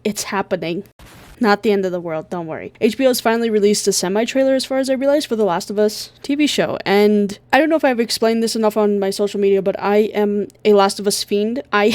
It's happening. Not the end of the world, don't worry. HBO has finally released a semi-trailer, as far as I realize, for The Last of Us TV show. And I don't know if I've explained this enough on my social media, but I am a Last of Us fiend. I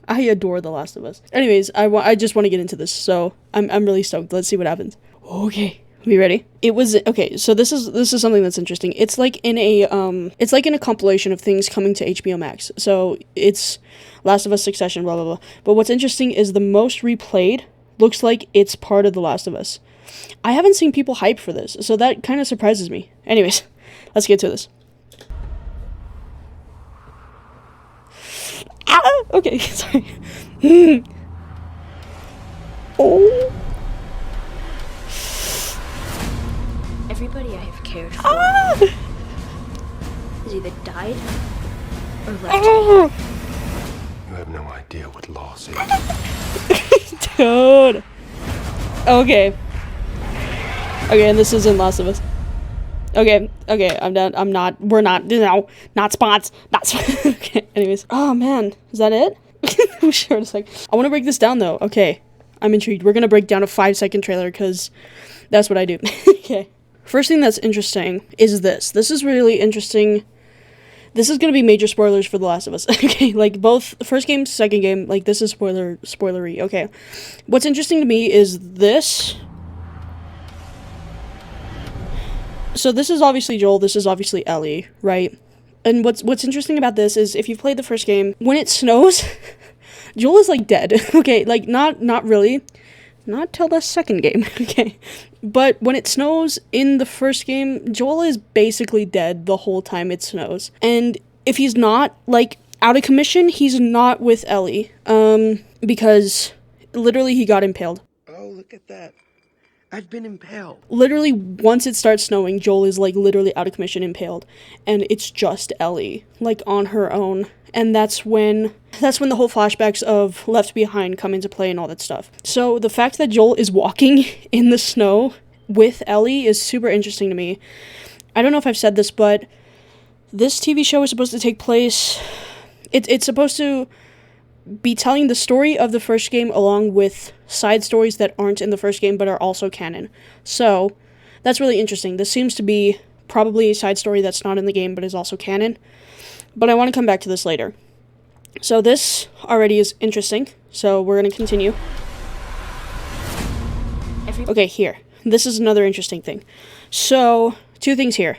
adore The Last of Us. Anyways, I just want to get into this, so I'm really stoked. Let's see what happens. Okay. Are you ready? Okay, so this is something that's interesting. It's like in a compilation of things coming to HBO Max. So it's Last of Us, Succession, blah blah blah. But what's interesting is the most replayed looks like it's part of The Last of Us. I haven't seen people hype for this, so that kind of surprises me. Anyways, let's get to this. Ah! Okay, sorry. Oh. Everybody I have cared for has either died or left me. You have no idea what loss is. Dude. Okay, and this isn't Last of Us. Okay, I'm done. We're not, not spots. Okay, anyways. Oh, man. Is that it? I'm sure in a sec. I want to break this down, though. Okay, I'm intrigued. We're going to break down a 5-second trailer, because that's what I do. Okay. First thing that's interesting is this. This is really interesting. This is going to be major spoilers for The Last of Us. Okay, like both first game, second game, like this is spoilery. Okay. What's interesting to me is this. So this is obviously Joel, this is obviously Ellie, right? And what's interesting about this is if you've played the first game, when it snows, Joel is like dead. Okay, like not really. Not till the second game, okay? But when it snows in the first game, Joel is basically dead the whole time it snows. And if he's not, like, out of commission, he's not with Ellie. Because literally he got impaled. Oh, look at that. I've been impaled. Literally, once it starts snowing, Joel is, like, literally out of commission, impaled. And it's just Ellie, like, on her own. And that's when the whole flashbacks of Left Behind come into play and all that stuff. So the fact that Joel is walking in the snow with Ellie is super interesting to me. I don't know if I've said this, but this TV show is supposed to take place... It's supposed to be telling the story of the first game along with side stories that aren't in the first game but are also canon. So that's really interesting. This seems to be probably a side story that's not in the game but is also canon. But I want to come back to this later. So this already is interesting. So we're going to continue. Okay, here. This is another interesting thing. So, two things here.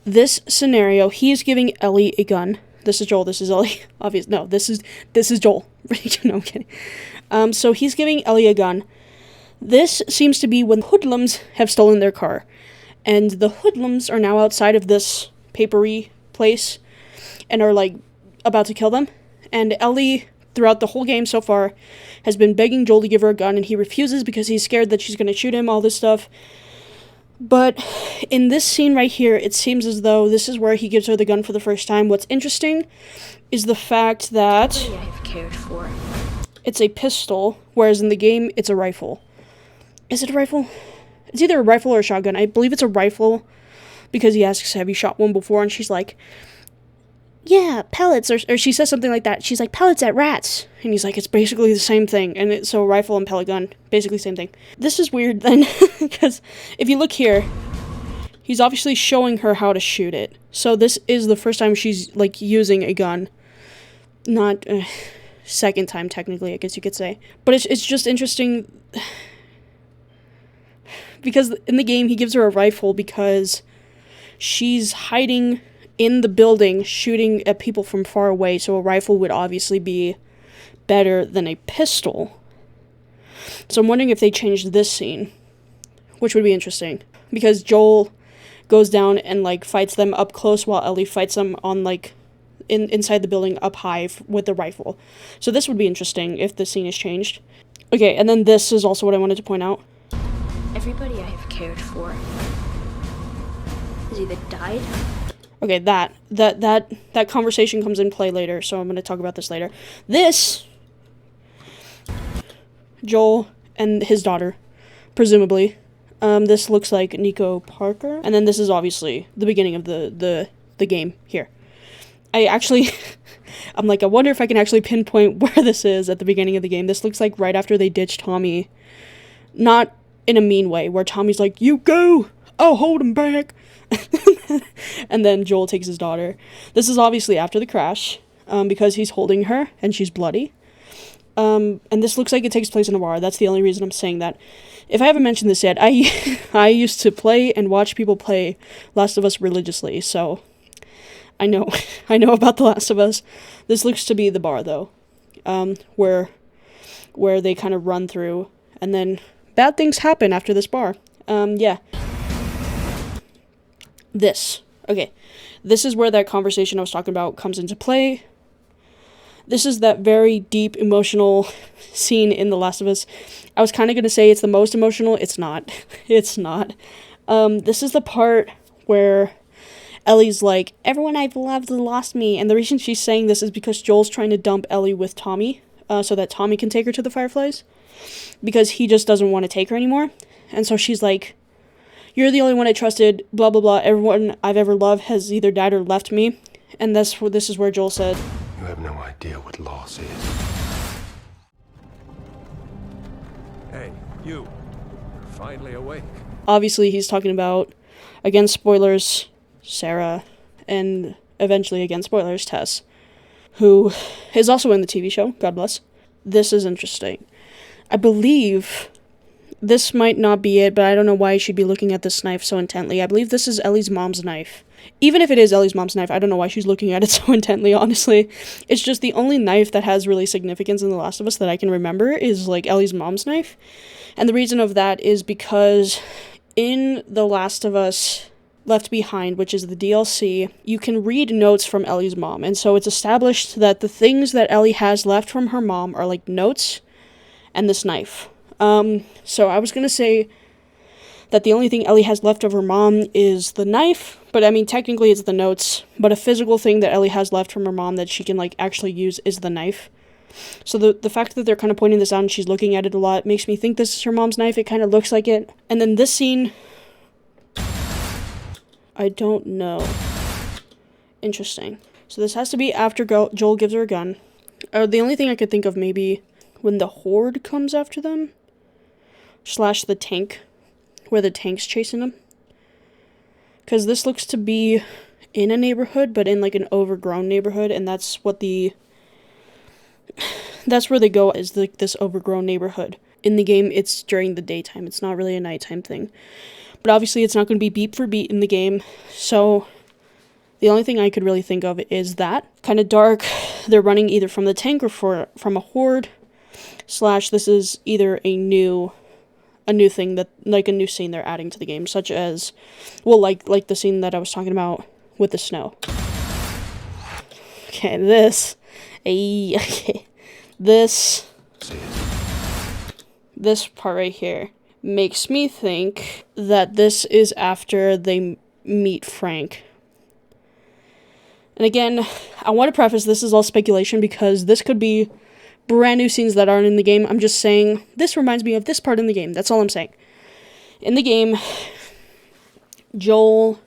This scenario, he is giving Ellie a gun. This is Joel, this is Ellie. Obvious. No, this is Joel. No, I'm kidding. So he's giving Ellie a gun. This seems to be when hoodlums have stolen their car. And the hoodlums are now outside of this papery place and are like about to kill them. And Ellie, throughout the whole game so far, has been begging Joel to give her a gun, and he refuses because he's scared that she's going to shoot him, all this stuff. But in this scene right here, it seems as though this is where he gives her the gun for the first time. What's interesting is the fact that I have cared for. It's a pistol, whereas in the game, it's a rifle. Is it a rifle? It's either a rifle or a shotgun. I believe it's a rifle, because he asks, have you shot one before? And she's like, yeah, pellets, or she says something like that. She's like, pellets at rats. And he's like, it's basically the same thing. And so rifle and pellet gun, basically same thing. This is weird then, because if you look here, he's obviously showing her how to shoot it. So this is the first time she's, like, using a gun. Not, second time, technically, I guess you could say. But it's just interesting, because in the game, he gives her a rifle because she's hiding in the building, shooting at people from far away, so a rifle would obviously be better than a pistol. So I'm wondering if they changed this scene, which would be interesting, because Joel goes down and, like, fights them up close while Ellie fights them on, like, inside the building up high with the rifle. So this would be interesting if the scene is changed. Okay, and then this is also what I wanted to point out. Everybody I have cared for has either died. Okay, that conversation comes in play later, so I'm going to talk about this later. This, Joel and his daughter, presumably. This looks like Nico Parker, and then this is obviously the beginning of the game here. I actually, I'm like, I wonder if I can actually pinpoint where this is at the beginning of the game. This looks like right after they ditch Tommy. Not in a mean way, where Tommy's like, you go! I'll hold him back! And then Joel takes his daughter. This is obviously after the crash, because he's holding her, and she's bloody. And this looks like it takes place in a bar. That's the only reason I'm saying that. If I haven't mentioned this yet, I used to play and watch people play Last of Us religiously, so I know about The Last of Us. This looks to be the bar though, where they kind of run through, and then bad things happen after this bar. Yeah. This is where that conversation I was talking about comes into play. This is that very deep emotional scene in The Last of Us. I was kind of going to say it's the most emotional. It's not. It's not. This is the part where Ellie's like, everyone I've loved lost me. And the reason she's saying this is because Joel's trying to dump Ellie with Tommy, so that Tommy can take her to the Fireflies. Because he just doesn't want to take her anymore. And so she's like, you're the only one I trusted, blah, blah, blah. Everyone I've ever loved has either died or left me. And this is where Joel said, You have no idea what loss is. Hey, you. You're finally awake. obviously he's talking about, again, spoilers, Sarah, and eventually, again, spoilers, Tess, who is also in the TV show, God bless. This is interesting. I believe this might not be it, but I don't know why she'd be looking at this knife so intently. I believe this is Ellie's mom's knife. Even if it is Ellie's mom's knife, I don't know why she's looking at it so intently, honestly. It's just the only knife that has really significance in The Last of Us that I can remember is, like, Ellie's mom's knife. And the reason of that is because in The Last of Us Left Behind, which is the DLC, you can read notes from Ellie's mom. And so it's established that the things that Ellie has left from her mom are, like, notes and this knife. So I was gonna say that the only thing Ellie has left of her mom is the knife, but I mean, technically it's the notes, but a physical thing that Ellie has left from her mom that she can, like, actually use is the knife. So the fact that they're kind of pointing this out and she's looking at it a lot makes me think this is her mom's knife. It kind of looks like it. And then this scene, I don't know. Interesting. So this has to be after Joel gives her a gun. The only thing I could think of, maybe when the Horde comes after them, / the tank, where the tank's chasing them. Because this looks to be in a neighborhood, but in, like, an overgrown neighborhood, and that's where they go, is, like, this overgrown neighborhood. In the game, it's during the daytime. It's not really a nighttime thing. But obviously, it's not going to be beat for beat in the game, so the only thing I could really think of is that. Kind of dark. They're running either from the tank or from a Horde, / this is either a new thing that, like, a new scene they're adding to the game, such as, well, like the scene that I was talking about with the snow. Okay, this part right here makes me think that this is after they meet Frank. And again, I want to preface this is all speculation because this could be brand new scenes that aren't in the game. I'm just saying, this reminds me of this part in the game. That's all I'm saying. In the game, Joel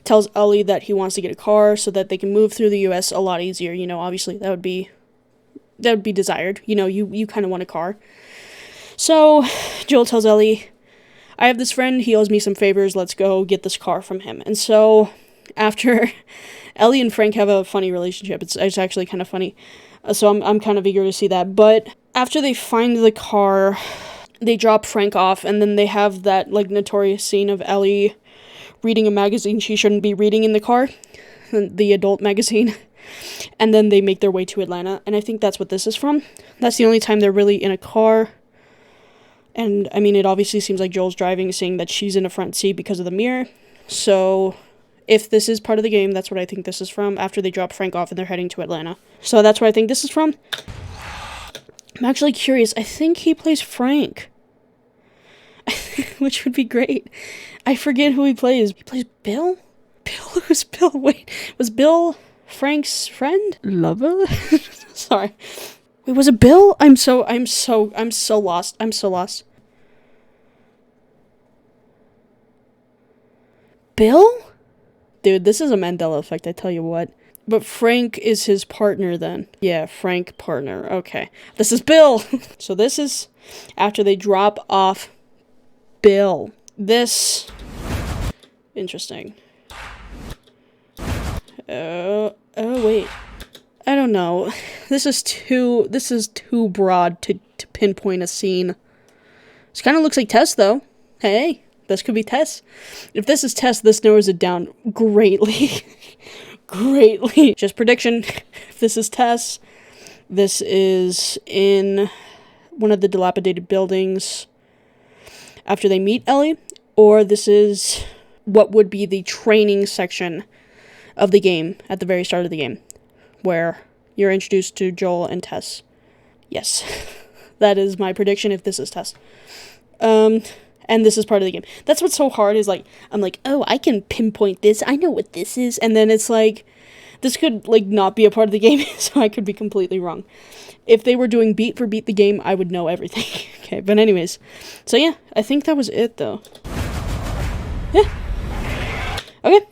tells Ellie that he wants to get a car so that they can move through the US a lot easier. You know, obviously, that would be desired. You know, you kind of want a car. So, Joel tells Ellie, I have this friend, he owes me some favors, let's go get this car from him. And so, after Ellie and Frank have a funny relationship, it's actually kind of funny. So I'm kind of eager to see that. But after they find the car, they drop Frank off, and then they have that, like, notorious scene of Ellie reading a magazine she shouldn't be reading in the car, the adult magazine. And then they make their way to Atlanta, and I think that's what this is from. That's the only time they're really in a car. And, I mean, it obviously seems like Joel's driving, seeing that she's in the front seat because of the mirror. So if this is part of the game, that's what I think this is from, after they drop Frank off and they're heading to Atlanta. So that's where I think this is from. I'm actually curious. I think he plays Frank. Which would be great. I forget who he plays. He plays Bill? Bill? Who's Bill? Wait, was Bill Frank's friend? Lover? Sorry. Wait, was it Bill? I'm so lost. I'm so lost. Bill? Dude, this is a Mandela effect, I tell you what. But Frank is his partner then. Yeah, Frank partner. Okay. This is Bill. So this is after they drop off Bill. This... Interesting. Oh, wait. I don't know. This is too broad to pinpoint a scene. This kind of looks like Tess, though. Hey, this could be Tess. If this is Tess, this narrows it down greatly. Greatly. Just prediction. If this is Tess, this is in one of the dilapidated buildings after they meet Ellie, or this is what would be the training section of the game at the very start of the game, where you're introduced to Joel and Tess. Yes, that is my prediction if this is Tess. And this is part of the game. That's what's so hard is, like, I'm like, oh, I can pinpoint this. I know what this is. And then it's like, this could, like, not be a part of the game, so I could be completely wrong. If they were doing beat for beat the game, I would know everything. Okay, but anyways. So, yeah, I think that was it, though. Yeah. Okay.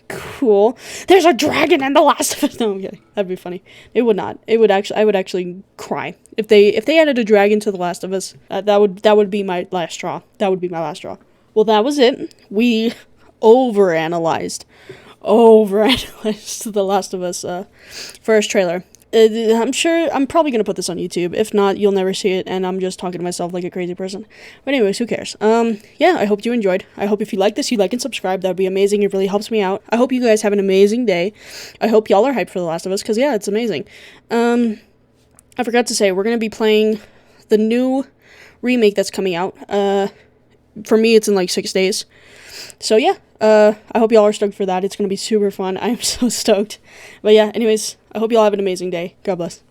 Cool. There's a dragon in The Last of Us. No, I'm kidding. That'd be funny. It would not. I would actually cry if they added a dragon to The Last of Us. That would be my last straw. That would be my last straw. Well, that was it. We overanalyzed The Last of Us first trailer. I'm probably gonna put this on YouTube. If not, you'll never see it, and I'm just talking to myself like a crazy person. But anyways, who cares? Yeah, I hope you enjoyed. I hope if you like this, you like and subscribe. That would be amazing. It really helps me out. I hope you guys have an amazing day. I hope y'all are hyped for The Last of Us, because yeah, it's amazing. I forgot to say, we're gonna be playing the new remake that's coming out. For me, it's in like 6 days. So yeah, I hope y'all are stoked for that. It's gonna be super fun. I'm so stoked. But yeah, anyways, I hope y'all have an amazing day. God bless.